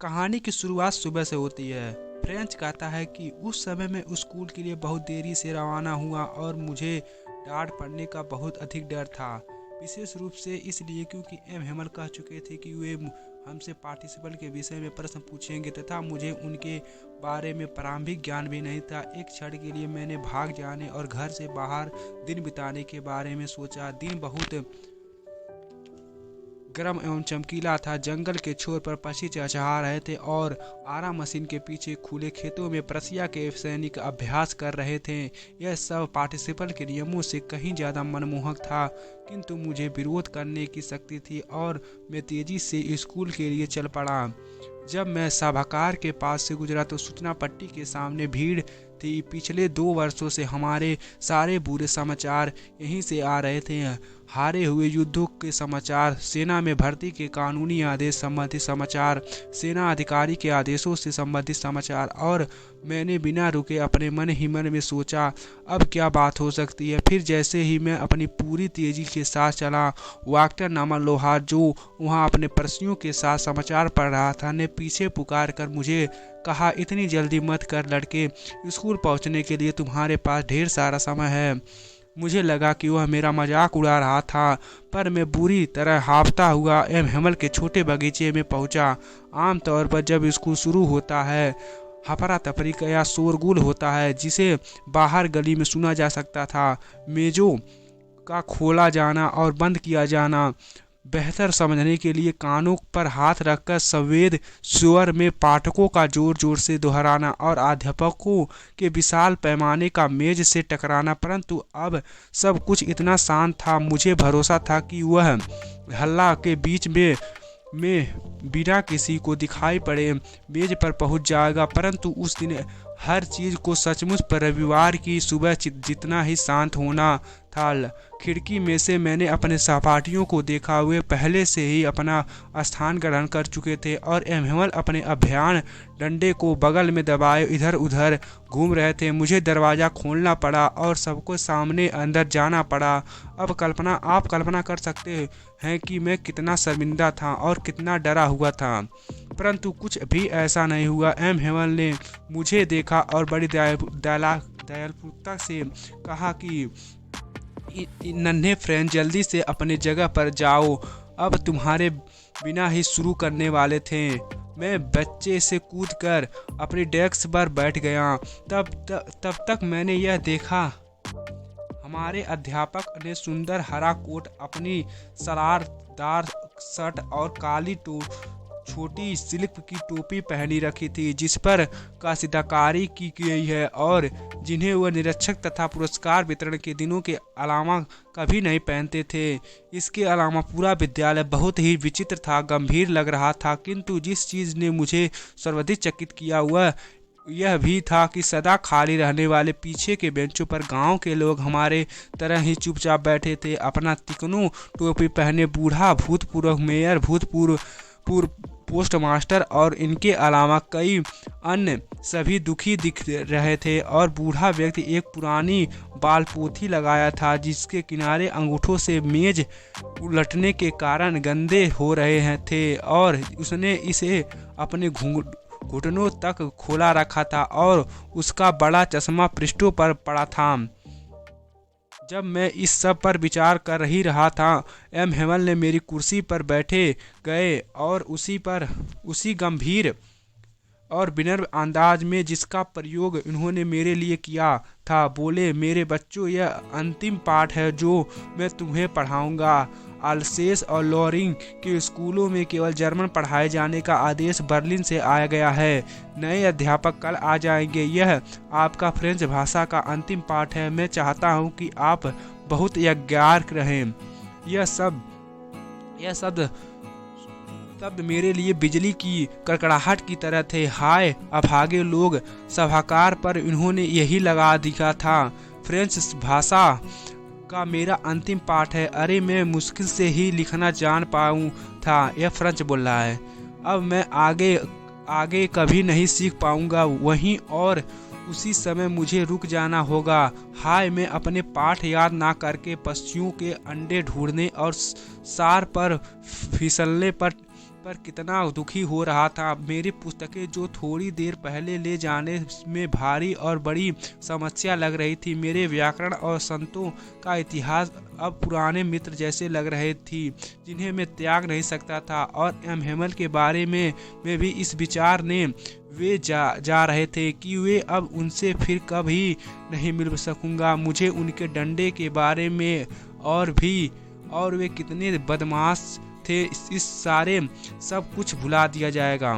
कहानी की शुरुआत सुबह से होती है। फ्रेंच कहता है कि उस समय मैं स्कूल के लिए बहुत देरी से रवाना हुआ और मुझे डांट पड़ने का बहुत अधिक डर था। विशेष रूप से इसलिए क्योंकि एम हेमल कह चुके थे कि वे हमसे पार्टिसिपल के विषय में प्रश्न पूछेंगे तथा मुझे उनके बारे में प्रारंभिक ज्ञान भी नहीं था। एक क्षण के लिए मैंने भाग जाने और घर से बाहर दिन बिताने के बारे में सोचा। दिन बहुत गर्म एवं चमकीला था। जंगल के छोर पर पक्षी चहचहा रहे थे और आरा मशीन के पीछे खुले खेतों में प्रशिया के सैनिक अभ्यास कर रहे थे। यह सब पार्टिसिपल के नियमों से कहीं ज़्यादा मनमोहक था, किंतु मुझे विरोध करने की शक्ति थी और मैं तेजी से स्कूल के लिए चल पड़ा। जब मैं सभागार के पास से गुजरा तो सूचना पट्टी के सामने भीड़ थी। पिछले 2 वर्षों से हमारे सारे बुरे समाचार यहीं से आ रहे थे। हारे हुए युद्धों के समाचार, सेना में भर्ती के कानूनी आदेश संबंधित समाचार, सेना अधिकारी के आदेशों से संबंधित समाचार। और मैंने बिना रुके अपने मन ही मन में सोचा, अब क्या बात हो सकती है। फिर जैसे ही मैं अपनी पूरी तेजी के साथ चला, वाक्टर नामा लोहार जो वहाँ अपने प्रश्नों के साथ समाचार पढ़ रहा था ने पीछे पुकार कर मुझे कहा, इतनी जल्दी मत कर लड़के, स्कूल पहुँचने के लिए तुम्हारे पास ढेर सारा समय है। मुझे लगा कि वह मेरा मजाक उड़ा रहा था, पर मैं बुरी तरह हांफता हुआ एम हेमल के छोटे बगीचे में पहुंचा। आमतौर पर जब स्कूल शुरू होता है, हफरा तफरी का या शोरगुल होता है जिसे बाहर गली में सुना जा सकता था। मेजों का खोला जाना और बंद किया जाना, बेहतर समझने के लिए कानों पर हाथ रखकर संवेद स्वर में पाठकों का जोर जोर से दोहराना और अध्यापकों के विशाल पैमाने का मेज से टकराना। परंतु अब सब कुछ इतना शांत था, मुझे भरोसा था कि वह हल्ला के बीच में बिना किसी को दिखाई पड़े मेज पर पहुंच जाएगा। परंतु उस दिन हर चीज को सचमुच पर रविवार की सुबह जितना ही शांत होना था। खिड़की में से मैंने अपने सहपाठियों को देखा। वे पहले से ही अपना स्थान ग्रहण कर चुके थे और एम हेमल अपने अभियान डंडे को बगल में दबाए इधर उधर घूम रहे थे। मुझे दरवाज़ा खोलना पड़ा और सबको सामने अंदर जाना पड़ा। अब आप कल्पना कर सकते हैं कि मैं कितना शर्मिंदा था और कितना डरा हुआ था। परंतु कुछ भी ऐसा नहीं हुआ। एम हेमल ने मुझे देखा और बड़ी दयालुता से कहा कि नन्हे फ्रेंड, जल्दी से अपने जगह पर जाओ, अब तुम्हारे बिना ही शुरू करने वाले थे। मैं बच्चे से कूदकर अपनी डेस्क पर बैठ गया। तब तक मैंने यह देखा, हमारे अध्यापक ने सुंदर हरा कोट, अपनी सलारदार शर्ट और काली छोटी सिल्क की टोपी पहनी रखी थी जिस पर कसीदाकारी की गई है और जिन्हें वह निरीक्षक तथा पुरस्कार वितरण के दिनों के अलावा कभी नहीं पहनते थे। इसके अलावा पूरा विद्यालय बहुत ही विचित्र था, गंभीर लग रहा था। किंतु जिस चीज़ ने मुझे सर्वाधिक चकित किया वह यह भी था कि सदा खाली रहने वाले पीछे के बेंचों पर गांव के लोग हमारे तरह ही चुपचाप बैठे थे। अपना तिकनू टोपी पहने बूढ़ा भूतपूर्व मेयर, भूतपूर्व पोस्ट मास्टर और इनके अलावा कई अन्य सभी दुखी दिख रहे थे। और बूढ़ा व्यक्ति एक पुरानी बालपोथी लगाया था जिसके किनारे अंगूठों से मेज उलटने के कारण गंदे हो रहे थे और उसने इसे अपने घुटनों तक खोला रखा था और उसका बड़ा चश्मा पृष्ठों पर पड़ा था। जब मैं इस सब पर विचार कर ही रहा था, एम हेमल ने मेरी कुर्सी पर बैठे गए और उसी गंभीर और विनम्र अंदाज में जिसका प्रयोग उन्होंने मेरे लिए किया था बोले, मेरे बच्चों, यह अंतिम पाठ है जो मैं तुम्हें पढ़ाऊंगा। अल्सेस और लॉरिंग के स्कूलों में केवल जर्मन पढ़ाए जाने का आदेश बर्लिन से आया गया है। नए अध्यापक कल आ जाएंगे। यह आपका फ्रेंच भाषा का अंतिम पाठ है। मैं चाहता हूँ कि आप बहुत यज्ञार्क रहें। यह शब्द मेरे लिए बिजली की कड़कड़ाहट की तरह थे। हाय अभागे लोग, सभागार पर इन्होंने यही लगा दिया था। फ्रेंच भाषा का मेरा अंतिम पाठ है। अरे मैं मुश्किल से ही लिखना जान पाऊँ था। यह फ्रेंच बोल रहा है। अब मैं आगे कभी नहीं सीख पाऊंगा। वहीं और उसी समय मुझे रुक जाना होगा। हाय मैं अपने पाठ याद ना करके पक्षियों के अंडे ढूंढने और सार पर फिसलने पर पर कितना दुखी हो रहा था। मेरी पुस्तकें जो थोड़ी देर पहले ले जाने में भारी और बड़ी समस्या लग रही थी, मेरे व्याकरण और संतों का इतिहास अब पुराने मित्र जैसे लग रहे थी, जिन्हें मैं त्याग नहीं सकता था। और एम हेमल के बारे में भी इस विचार ने वे जा रहे थे कि वे अब उनसे फिर कभी नहीं मिल सकूंगा। मुझे उनके डंडे के बारे में और वे कितने बदमाश थे, इस सारे सब कुछ भुला दिया जाएगा।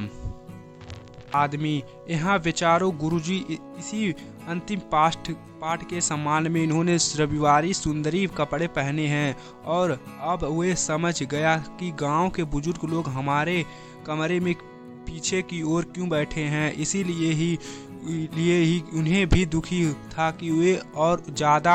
आदमी यहाँ विचारों गुरुजी इसी अंतिम पाठ के सम्मान में इन्होंने रविवारी सुंदरी कपड़े पहने हैं, और अब वे समझ गया कि गांव के बुजुर्ग लोग हमारे कमरे में पीछे की ओर क्यों बैठे हैं। इसीलिए ही उन्हें भी दुखी था कि वे और ज़्यादा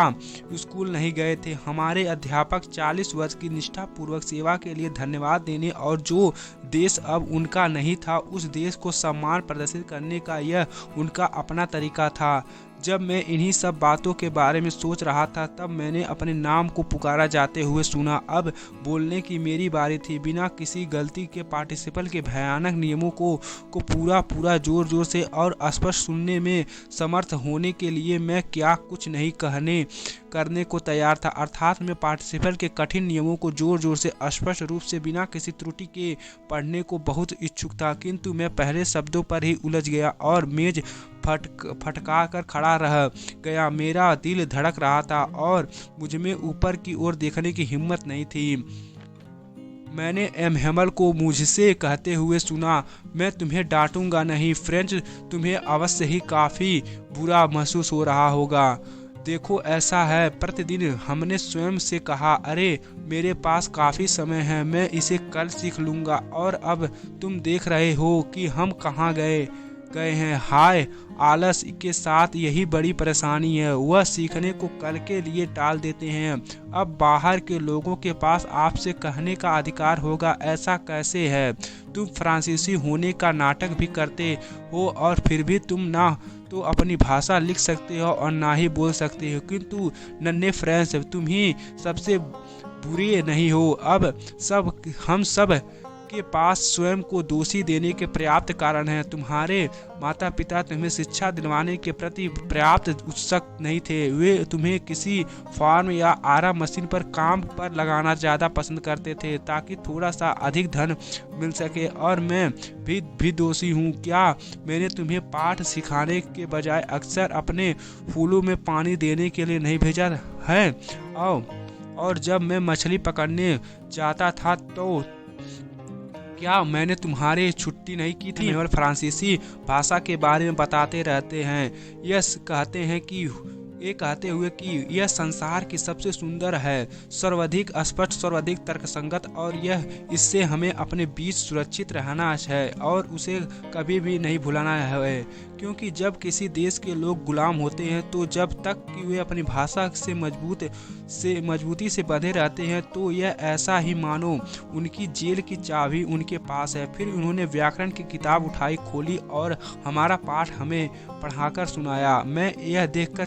स्कूल नहीं गए थे। हमारे अध्यापक 40 वर्ष की निष्ठापूर्वक सेवा के लिए धन्यवाद देने और जो देश अब उनका नहीं था उस देश को सम्मान प्रदर्शित करने का यह उनका अपना तरीका था। जब मैं इन्हीं सब बातों के बारे में सोच रहा था तब मैंने अपने नाम को पुकारा जाते हुए सुना। अब बोलने की मेरी बारी थी। बिना किसी गलती के पार्टिसिपल के भयानक नियमों को पूरा जोर से और स्पष्ट सुनने में समर्थ होने के लिए मैं क्या कुछ नहीं करने को तैयार था। अर्थात मैं पार्टिसिपल के कठिन नियमों को जोर से स्पष्ट रूप से बिना किसी त्रुटि के पढ़ने को बहुत इच्छुक था, किंतु मैं पहले शब्दों पर ही उलझ गया और मेज फटका कर खड़ा रह गया। मेरा दिल धड़क रहा था और मुझमें ऊपर की ओर देखने की हिम्मत नहीं थी। मैंने एम हेमल को मुझसे कहते हुए सुना, मैं तुम्हें डांटूंगा नहीं फ्रेंच, तुम्हें अवश्य ही काफ़ी बुरा महसूस हो रहा होगा। देखो ऐसा है, प्रतिदिन हमने स्वयं से कहा, अरे मेरे पास काफ़ी समय है, मैं इसे कल सीख लूँगा, और अब तुम देख रहे हो कि हम कहाँ गए हैं। हाय, आलस के साथ यही बड़ी परेशानी है, वह सीखने को कल के लिए टाल देते हैं। अब बाहर के लोगों के पास आपसे कहने का अधिकार होगा, ऐसा कैसे है? तुम फ्रांसीसी होने का नाटक भी करते हो और फिर भी तुम ना तो अपनी भाषा लिख सकते हो और ना ही बोल सकते हो, किंतु नन्हे फ्रेंच तुम ही सबसे बुरे नहीं हो। अब हम सब के पास स्वयं को दोषी देने के पर्याप्त कारण हैं। तुम्हारे माता पिता तुम्हें शिक्षा दिलवाने के प्रति पर्याप्त उत्सुक नहीं थे। वे तुम्हें किसी फार्म या आरा मशीन पर काम पर लगाना ज़्यादा पसंद करते थे ताकि थोड़ा सा अधिक धन मिल सके। और मैं भी दोषी हूँ क्या? मैंने तुम्हें पाठ सिखाने के बजाय अक्सर अपने फूलों में पानी देने के लिए नहीं भेजा है? और जब मैं मछली पकड़ने जाता था तो क्या मैंने तुम्हारी छुट्टी नहीं की थी? और फ्रांसीसी भाषा के बारे में बताते रहते हैं, ये कहते हुए कि यह संसार की सबसे सुंदर है, सर्वाधिक स्पष्ट, सर्वाधिक तर्कसंगत, और इससे हमें अपने बीच सुरक्षित रहना है और उसे कभी भी नहीं भुलाना है। क्योंकि जब किसी देश के लोग गुलाम होते हैं तो जब तक कि वे अपनी भाषा से मजबूती से बंधे रहते हैं तो यह ऐसा ही मानो उनकी जेल की चाबी उनके पास है। फिर उन्होंने व्याकरण की किताब उठाई, खोली और हमारा पाठ हमें पढ़ाकर सुनाया। मैं यह देखकर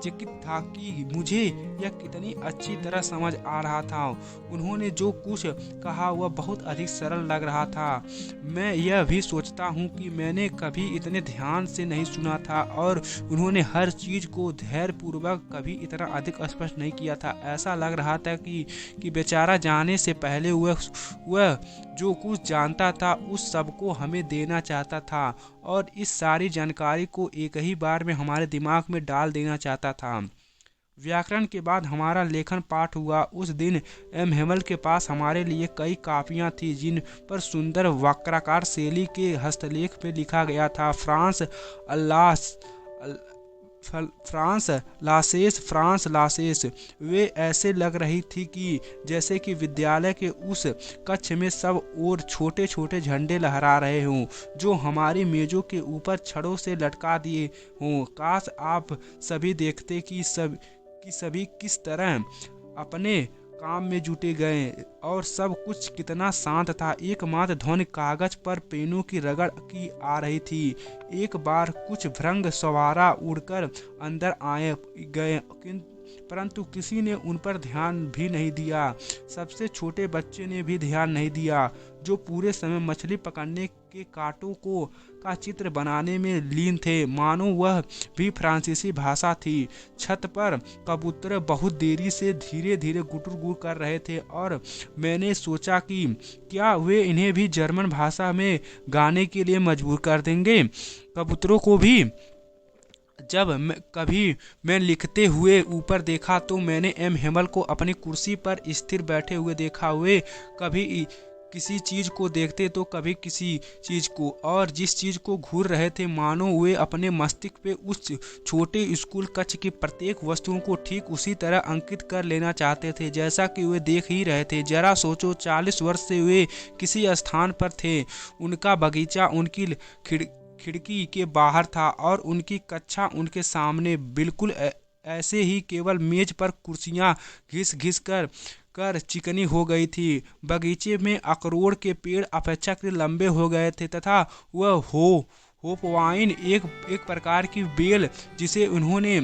चकित था कि मुझे यह कितनी अच्छी तरह समझ आ रहा था। उन्होंने जो कुछ कहा वह बहुत अधिक सरल लग रहा था। मैं यह भी सोचता हूँ कि मैंने कभी इतने ध्यान से नहीं सुना था और उन्होंने हर चीज़ को धैर्यपूर्वक कभी इतना अधिक स्पष्ट नहीं किया था। ऐसा लग रहा था कि बेचारा जाने से पहले वह जो कुछ जानता था उस सब को हमें देना चाहता था और इस सारी जानकारी को एक ही बार में हमारे दिमाग में डाल देना चाहता था। व्याकरण के बाद हमारा लेखन पाठ हुआ। उस दिन एम हेमल के पास हमारे लिए कई कापियाँ थीं जिन पर सुंदर वक्राकार शैली के हस्तलेख में लिखा गया था, फ्रांस लासेस। वे ऐसे लग रही थी कि जैसे कि विद्यालय के उस कक्ष में सब और छोटे छोटे झंडे लहरा रहे हों जो हमारी मेजों के ऊपर छड़ों से लटका दिए हों। काश आप सभी देखते कि सभी किस तरह अपने काम में जुटे गए और सब कुछ कितना शांत था। एकमात्र ध्वनि कागज पर पेनों की रगड़ की आ रही थी। एक बार कुछ भृंग सवारा उड़कर अंदर आए गए परंतु किसी ने उन पर ध्यान भी नहीं दिया। सबसे छोटे बच्चे ने भी ध्यान नहीं दिया, जो पूरे समय मछली पकड़ने के कांटों का चित्र बनाने में लीन थे, मानो वह भी फ्रांसीसी भाषा थी। छत पर कबूतर बहुत देरी से धीरे धीरे गुटुर कर रहे थे और मैंने सोचा कि क्या वे इन्हें भी जर्मन भाषा में गाने के लिए मजबूर कर देंगे। कबूतरों को भी जब कभी मैं लिखते हुए ऊपर देखा तो मैंने एम हेमल को अपनी कुर्सी पर स्थिर बैठे हुए देखा। वे कभी किसी चीज को देखते तो कभी किसी चीज को, और जिस चीज को घूर रहे थे मानो वे अपने मस्तिष्क पे उस छोटे स्कूल कक्ष की प्रत्येक वस्तुओं को ठीक उसी तरह अंकित कर लेना चाहते थे जैसा कि वे देख ही रहे थे। जरा सोचो, 40 वर्ष से वे किसी स्थान पर थे। उनका बगीचा उनकी खिड़की के बाहर था और उनकी कक्षा उनके सामने, बिल्कुल ऐसे ही, केवल मेज पर कुर्सियां घिस घिस कर चिकनी हो गई थी। बगीचे में अखरोट के पेड़ अपेक्षाकृत लंबे हो गए थे तथा वह होपवाइन एक प्रकार की बेल जिसे उन्होंने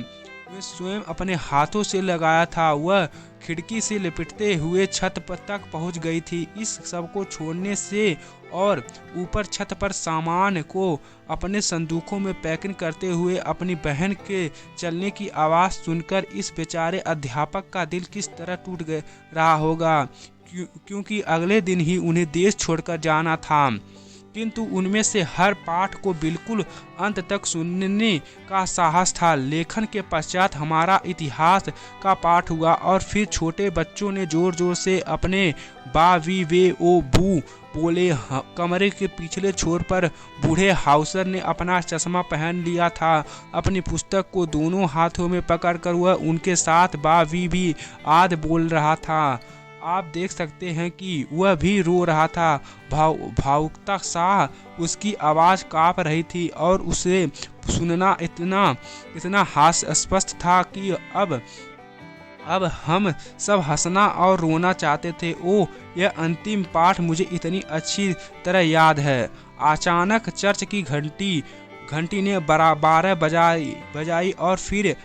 वे स्वयं अपने हाथों से लगाया था, वह खिड़की से लिपटते हुए छत पर तक पहुंच गई थी। इस सब को छोड़ने से और ऊपर छत पर सामान को अपने संदूकों में पैकिंग करते हुए अपनी बहन के चलने की आवाज़ सुनकर इस बेचारे अध्यापक का दिल किस तरह टूट रहा होगा, क्योंकि अगले दिन ही उन्हें देश छोड़कर जाना था। किंतु उनमें से हर पाठ को बिल्कुल अंत तक सुनने का साहस था। लेखन के पश्चात हमारा इतिहास का पाठ हुआ और फिर छोटे बच्चों ने जोर जोर से अपने बा वी वे ओ बू बोले। कमरे के पिछले छोर पर बूढ़े हाउसर ने अपना चश्मा पहन लिया था। अपनी पुस्तक को दोनों हाथों में पकड़कर वह उनके साथ बा वी भी आद बोल रहा था। आप देख सकते हैं कि वह भी रो रहा था। भावुकता सा उसकी आवाज़ काँप रही थी और उसे सुनना इतना हास्यास्पद था कि अब हम सब हंसना और रोना चाहते थे। ओह, यह अंतिम पाठ मुझे इतनी अच्छी तरह याद है। अचानक चर्च की घंटी ने 12 बजाई और फिर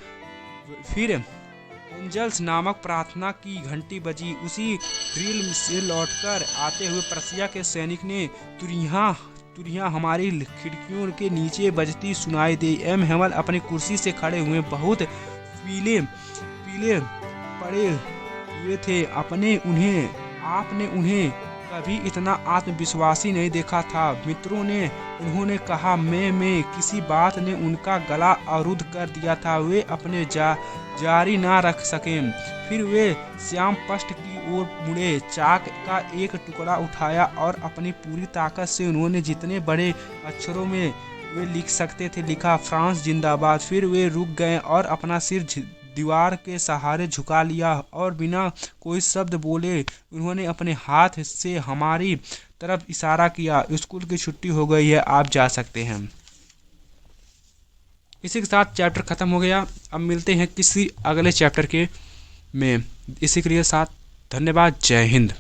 एंजल्स नामक प्रार्थना की घंटी बजी। उसी ड्रिल से लौटकर आते हुए प्रसिया के सैनिक ने तुरियां हमारी खिड़कियों के नीचे बजती सुनाई दी। एम हेमल अपनी कुर्सी से खड़े हुए बहुत पीले पड़े हुए थे। आपने उन्हें कभी इतना आत्मविश्वासी नहीं देखा था। मित्रों ने उन्होंने कहा। मैं किसी बात ने उनका गला अवरुद्ध कर दिया था। वे अपने जारी ना रख सके। फिर वे श्याम पृष्ठ की ओर मुड़े, चाक का एक टुकड़ा उठाया और अपनी पूरी ताकत से उन्होंने जितने बड़े अक्षरों में वे लिख सकते थे लिखा, फ्रांस जिंदाबाद। फिर वे रुक गए और अपना सिर दीवार के सहारे झुका लिया और बिना कोई शब्द बोले उन्होंने अपने हाथ से हमारी तरफ इशारा किया। स्कूल की छुट्टी हो गई है, आप जा सकते हैं। इसी के साथ चैप्टर ख़त्म हो गया। अब मिलते हैं किसी अगले चैप्टर में। इसी के लिए साथ धन्यवाद। जय हिंद।